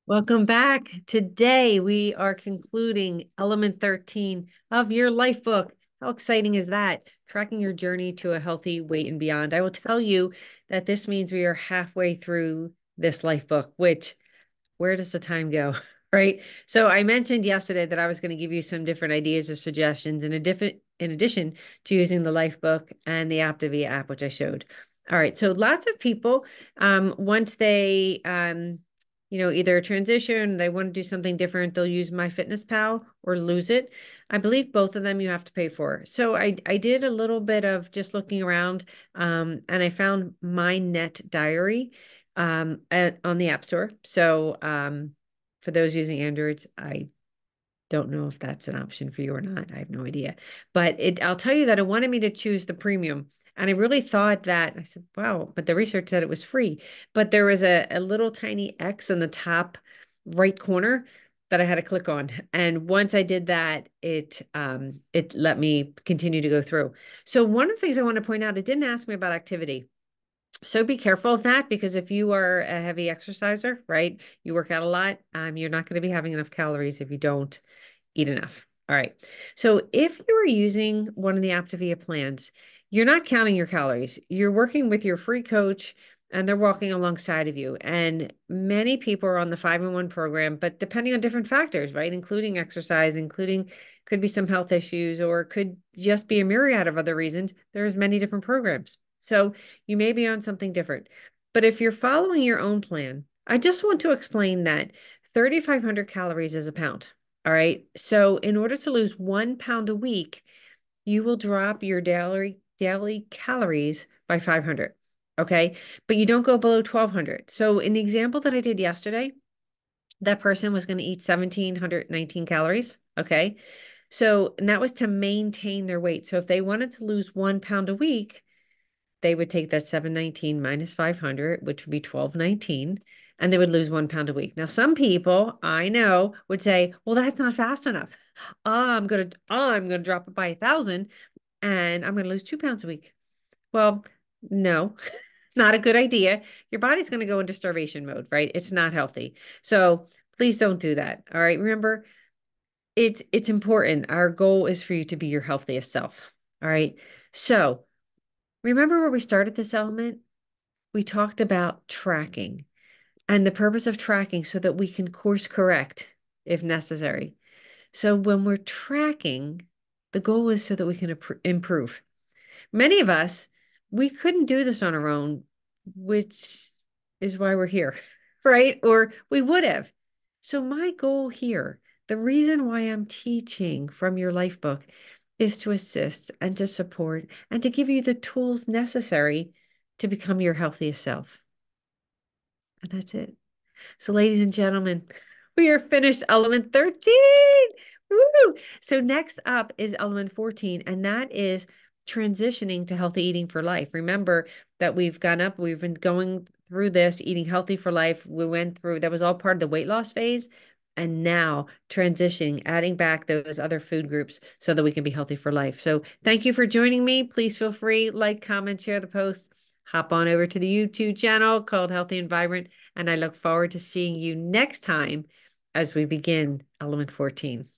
Welcome back. Today we are concluding element 13 of your life book. How exciting is that? Tracking your journey to a healthy weight and beyond. I will tell you that this means we are halfway through this life book, which where does the time go? Right. So I mentioned yesterday that I was going to give you some different ideas or suggestions in addition to using the life book and the Optavia app, which I showed. All right. So lots of people, once they either transition, they want to do something different, they'll use MyFitnessPal or lose it. I believe both of them you have to pay for. So I did a little bit of just looking around, and I found My Net Diary on the App Store. So for those using Androids, I don't know if that's an option for you or not. I have no idea. But I'll tell you that it wanted me to choose the premium. And I really thought that I said, wow, but the research said it was free. But there was a little tiny X in the top right corner that I had to click on. And once I did that, it let me continue to go through. So one of the things I want to point out, it didn't ask me about activity. So be careful of that because if you are a heavy exerciser, right, you work out a lot, you're not going to be having enough calories if you don't eat enough. All right. So if you are using one of the Optavia plans, you're not counting your calories. You're working with your free coach and they're walking alongside of you. And many people are on the 5-in-1 program, but depending on different factors, right, including exercise, including could be some health issues, or could just be a myriad of other reasons. There's many different programs. So you may be on something different. But if you're following your own plan, I just want to explain that 3,500 calories is a pound. All right. So in order to lose 1 pound a week, you will drop your daily calories by 500. Okay. But you don't go below 1,200. So in the example that I did yesterday, that person was going to eat 1,719 calories. Okay. So, and that was to maintain their weight. So if they wanted to lose 1 pound a week, they would take that 719 minus 500, which would be 1219, and they would lose 1 pound a week. Now, some people I know would say, well, that's not fast enough. I'm gonna drop it by 1,000 and I'm gonna lose 2 pounds a week. Well, no, not a good idea. Your body's gonna go into starvation mode, right? It's not healthy. So please don't do that. All right. Remember, it's important. Our goal is for you to be your healthiest self. All right. So remember where we started this element? We talked about tracking and the purpose of tracking so that we can course correct if necessary. So when we're tracking, the goal is so that we can improve. Many of us, we couldn't do this on our own, which is why we're here, right? Or we would have. So my goal here, the reason why I'm teaching from your life book is to assist and to support and to give you the tools necessary to become your healthiest self. And that's it. So, ladies and gentlemen, we are finished element 13. Woo! So, next up is element 14, and that is transitioning to healthy eating for life. Remember that we've been going through this eating healthy for life. We went through that was all part of the weight loss phase. And now transitioning, adding back those other food groups so that we can be healthy for life. So, thank you for joining me. Please feel free, like, comment, share the post. Hop on over to the YouTube channel called Healthy and Vibrant. And I look forward to seeing you next time as we begin element 14.